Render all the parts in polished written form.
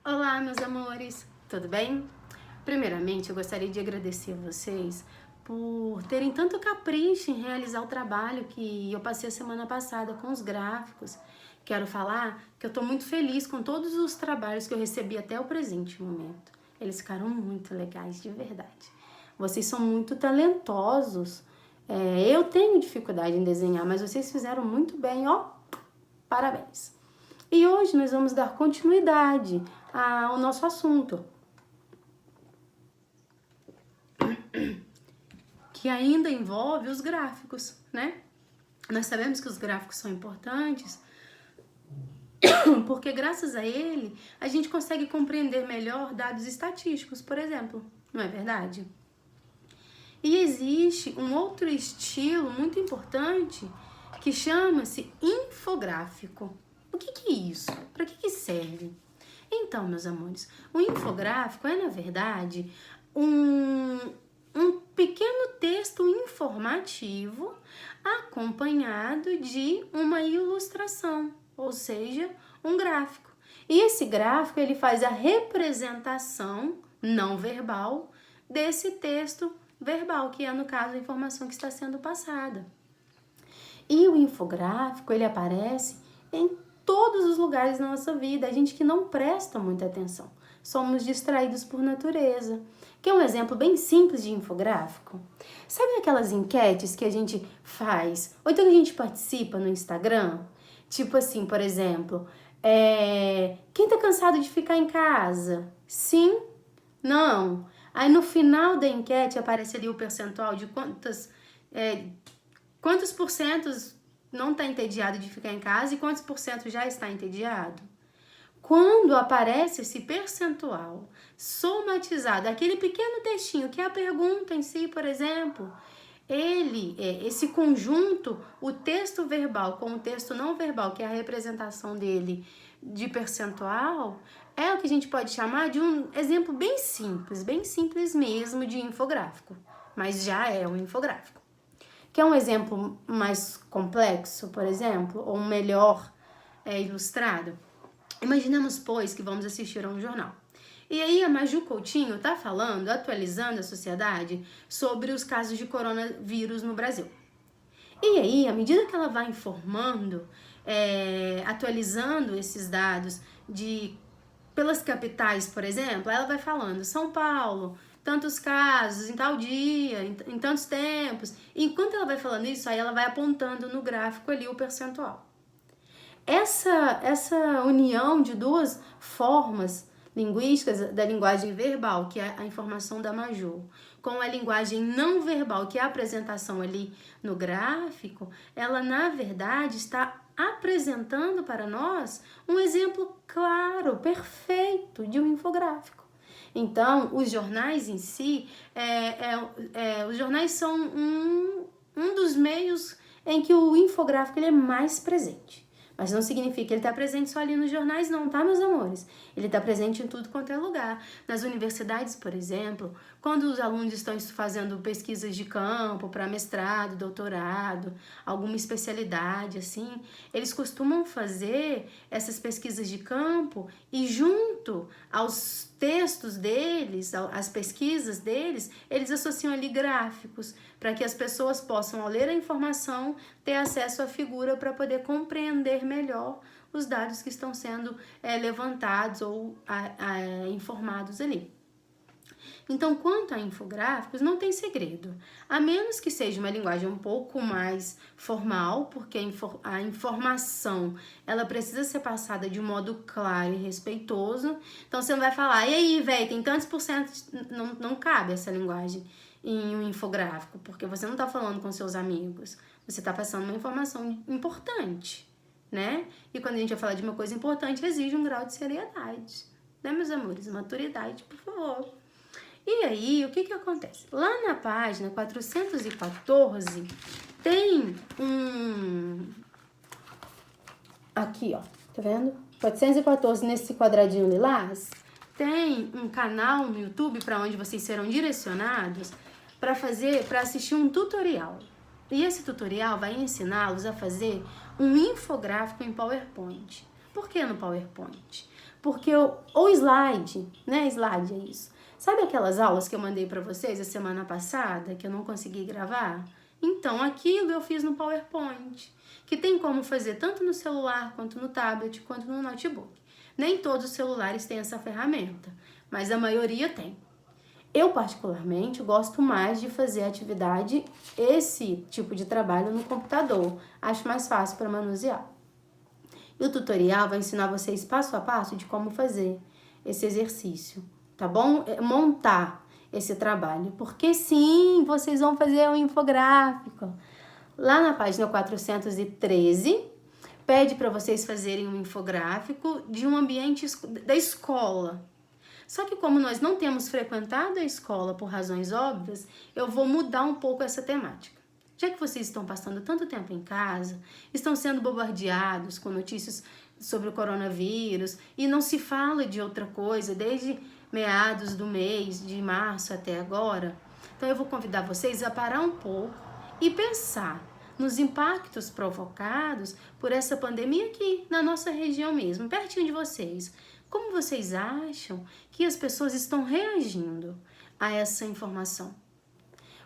Olá, meus amores, tudo bem? Primeiramente, eu gostaria de agradecer a vocês por terem tanto capricho em realizar o trabalho que eu passei a semana passada com os gráficos. Quero falar que eu estou muito feliz com todos os trabalhos que eu recebi até o presente momento. Eles ficaram muito legais, de verdade. Vocês são muito talentosos. Eu tenho dificuldade em desenhar, mas vocês fizeram muito bem, ó. Parabéns! E hoje nós vamos dar continuidade ao nosso assunto, que ainda envolve os gráficos, né? Nós sabemos que os gráficos são importantes porque graças a ele a gente consegue compreender melhor dados estatísticos, por exemplo, não é verdade? E existe um outro estilo muito importante que chama-se infográfico. O que é isso? Para que serve? Então, meus amores, o infográfico é, na verdade, um pequeno texto informativo acompanhado de uma ilustração, ou seja, um gráfico. E esse gráfico ele faz a representação não verbal desse texto verbal, que é, no caso, a informação que está sendo passada. E o infográfico, ele aparece em todos os lugares da nossa vida, a gente que não presta muita atenção. Somos distraídos por natureza. Quer um exemplo bem simples de infográfico? Sabe aquelas enquetes que a gente faz, ou então que a gente participa no Instagram? Tipo assim, por exemplo, quem tá cansado de ficar em casa? Sim? Não? Aí no final da enquete aparece ali o percentual de quantos porcentos não está entediado de ficar em casa e quantos por cento já está entediado? Quando aparece esse percentual somatizado, aquele pequeno textinho que é a pergunta em si, por exemplo, esse conjunto, o texto verbal com o texto não verbal, que é a representação dele de percentual, é o que a gente pode chamar de um exemplo bem simples mesmo de infográfico, mas já é um infográfico. Quer um exemplo mais complexo, por exemplo, ou melhor ilustrado? Imaginemos, pois, que vamos assistir a um jornal. E aí a Maju Coutinho está falando, atualizando a sociedade sobre os casos de coronavírus no Brasil. E aí, à medida que ela vai informando, atualizando esses dados pelas capitais, por exemplo, ela vai falando São Paulo, tantos casos, em tal dia, em tantos tempos. E enquanto ela vai falando isso, aí ela vai apontando no gráfico ali o percentual. Essa união de duas formas linguísticas da linguagem verbal, que é a informação da Maju, com a linguagem não verbal, que é a apresentação ali no gráfico, ela na verdade está apresentando para nós um exemplo claro, perfeito de um infográfico. Então, os jornais em si, os jornais são um dos meios em que o infográfico ele é mais presente. Mas não significa que ele está presente só ali nos jornais, não, tá, meus amores? Ele está presente em tudo quanto é lugar. Nas universidades, por exemplo, quando os alunos estão fazendo pesquisas de campo para mestrado, doutorado, alguma especialidade, assim, eles costumam fazer essas pesquisas de campo e junto aos textos deles, às pesquisas deles, eles associam ali gráficos para que as pessoas possam, ao ler a informação, ter acesso à figura para poder compreender melhor os dados que estão sendo levantados ou informados ali. Então, quanto a infográficos, não tem segredo, a menos que seja uma linguagem um pouco mais formal, porque a informação ela precisa ser passada de um modo claro e respeitoso. Então, você não vai falar, e aí, velho, tem tantos por cento, não cabe essa linguagem em um infográfico, porque você não está falando com seus amigos, você está passando uma informação importante, né? E quando a gente vai falar de uma coisa importante, exige um grau de seriedade, né, meus amores? Maturidade, por favor. E aí, o que acontece? Lá na página 414, tem aqui, ó, tá vendo? 414, nesse quadradinho lilás, tem um canal no YouTube para onde vocês serão direcionados para assistir um tutorial. E esse tutorial vai ensiná-los a fazer um infográfico em PowerPoint. Por que no PowerPoint? Porque ou slide, né? Slide é isso. Sabe aquelas aulas que eu mandei para vocês a semana passada, que eu não consegui gravar? Então, aquilo eu fiz no PowerPoint, que tem como fazer tanto no celular, quanto no tablet, quanto no notebook. Nem todos os celulares têm essa ferramenta, mas a maioria tem. Eu, particularmente, gosto mais de fazer atividade, esse tipo de trabalho no computador. Acho mais fácil para manusear. E o tutorial vai ensinar vocês passo a passo de como fazer esse exercício, tá bom? Montar esse trabalho. Porque sim, vocês vão fazer um infográfico. Lá na página 413, pede para vocês fazerem um infográfico de um ambiente da escola. Só que como nós não temos frequentado a escola por razões óbvias, eu vou mudar um pouco essa temática. Já que vocês estão passando tanto tempo em casa, estão sendo bombardeados com notícias sobre o coronavírus e não se fala de outra coisa desde meados do mês de março até agora, então eu vou convidar vocês a parar um pouco e pensar nos impactos provocados por essa pandemia aqui na nossa região mesmo, pertinho de vocês. Como vocês acham que as pessoas estão reagindo a essa informação?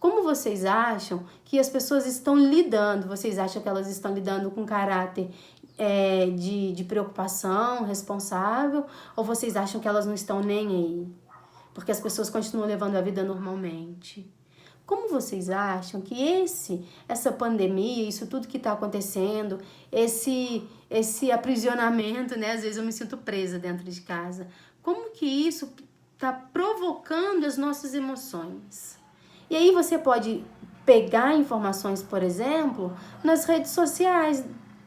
Como vocês acham que as pessoas estão lidando? Vocês acham que elas estão lidando com caráter de preocupação, responsável? Ou vocês acham que elas não estão nem aí? Porque as pessoas continuam levando a vida normalmente. Como vocês acham que essa pandemia, isso tudo que está acontecendo, esse aprisionamento, né? Às vezes eu me sinto presa dentro de casa. Como que isso está provocando as nossas emoções? E aí você pode pegar informações, por exemplo, nas redes sociais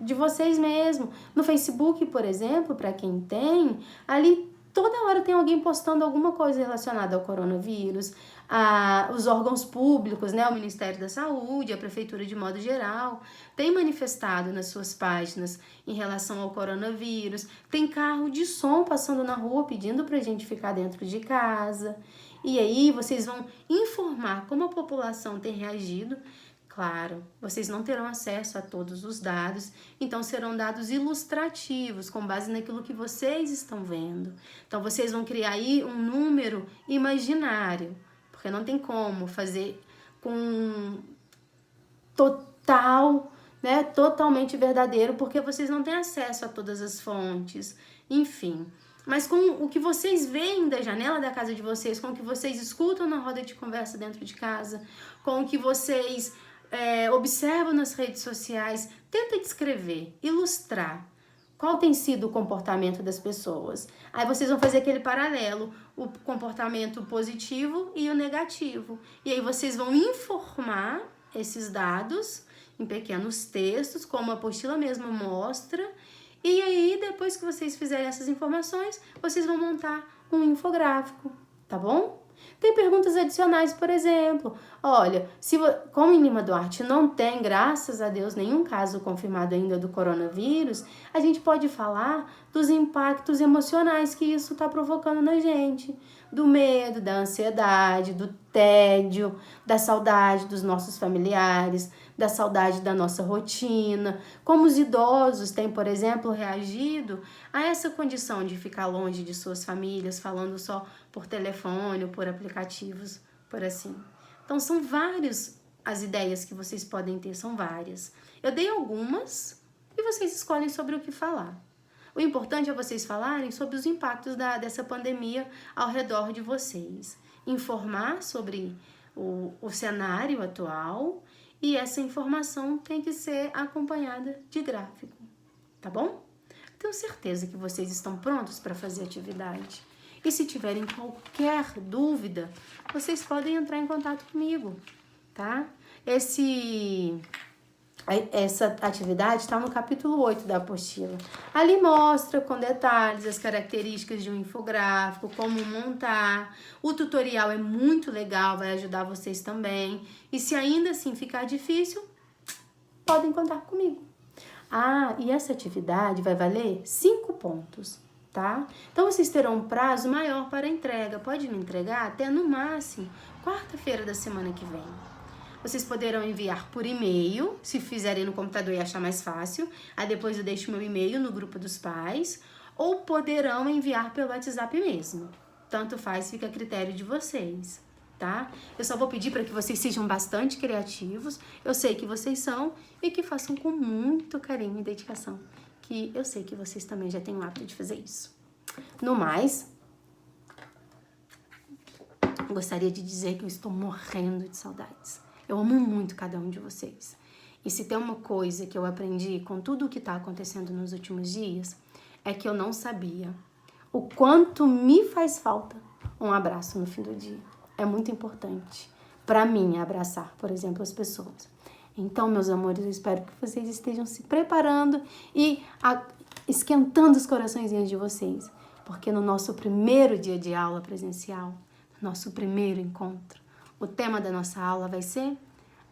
de vocês mesmo. No Facebook, por exemplo, para quem tem, ali toda hora tem alguém postando alguma coisa relacionada ao coronavírus. Os órgãos públicos, né, o Ministério da Saúde, a Prefeitura de modo geral, tem manifestado nas suas páginas em relação ao coronavírus. Tem carro de som passando na rua pedindo pra gente ficar dentro de casa. E aí vocês vão informar como a população tem reagido. Claro, vocês não terão acesso a todos os dados, então serão dados ilustrativos, com base naquilo que vocês estão vendo. Então vocês vão criar aí um número imaginário, porque não tem como fazer com totalmente verdadeiro, porque vocês não têm acesso a todas as fontes, enfim. Mas com o que vocês veem da janela da casa de vocês, com o que vocês escutam na roda de conversa dentro de casa, com o que vocês observam nas redes sociais, tenta descrever, ilustrar qual tem sido o comportamento das pessoas. Aí vocês vão fazer aquele paralelo, o comportamento positivo e o negativo. E aí vocês vão informar esses dados em pequenos textos, como a apostila mesmo mostra. E aí, depois que vocês fizerem essas informações, vocês vão montar um infográfico, tá bom? Tem perguntas adicionais, por exemplo. Olha, como em Lima Duarte não tem, graças a Deus, nenhum caso confirmado ainda do coronavírus, a gente pode falar dos impactos emocionais que isso está provocando na gente. Do medo, da ansiedade, do tédio, da saudade dos nossos familiares, da saudade da nossa rotina. Como os idosos têm, por exemplo, reagido a essa condição de ficar longe de suas famílias, falando só por telefone ou por aplicativos, por assim. Então, são várias as ideias que vocês podem ter, são várias. Eu dei algumas e vocês escolhem sobre o que falar. O importante é vocês falarem sobre os impactos dessa pandemia ao redor de vocês. Informar sobre o cenário atual e essa informação tem que ser acompanhada de gráfico, tá bom? Tenho certeza que vocês estão prontos para fazer a atividade. E se tiverem qualquer dúvida, vocês podem entrar em contato comigo, tá? Essa atividade está no capítulo 8 da apostila. Ali mostra com detalhes as características de um infográfico, como montar. O tutorial é muito legal, vai ajudar vocês também. E se ainda assim ficar difícil, podem contar comigo. E essa atividade vai valer 5 pontos, tá? Então, vocês terão um prazo maior para entrega. Pode me entregar até, no máximo, quarta-feira da semana que vem. Vocês poderão enviar por e-mail, se fizerem no computador e achar mais fácil. Aí depois eu deixo meu e-mail no grupo dos pais. ou poderão enviar pelo WhatsApp mesmo. Tanto faz, fica a critério de vocês, tá? Eu só vou pedir para que vocês sejam bastante criativos. Eu sei que vocês são e que façam com muito carinho e dedicação, que eu sei que vocês também já têm o hábito de fazer isso. No mais, gostaria de dizer que eu estou morrendo de saudades. Eu amo muito cada um de vocês. E se tem uma coisa que eu aprendi com tudo o que está acontecendo nos últimos dias, é que eu não sabia o quanto me faz falta um abraço no fim do dia. É muito importante para mim abraçar, por exemplo, as pessoas. Então, meus amores, eu espero que vocês estejam se preparando e esquentando os coraçõezinhos de vocês, porque no nosso primeiro dia de aula presencial, nosso primeiro encontro, o tema da nossa aula vai ser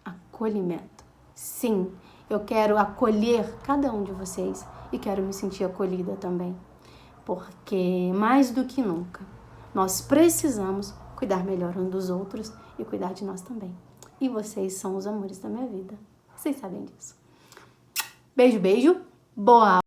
acolhimento. Sim, eu quero acolher cada um de vocês e quero me sentir acolhida também, porque mais do que nunca, nós precisamos cuidar melhor um dos outros e cuidar de nós também. E vocês são os amores da minha vida. Vocês sabem disso. Beijo, beijo. Boa aula.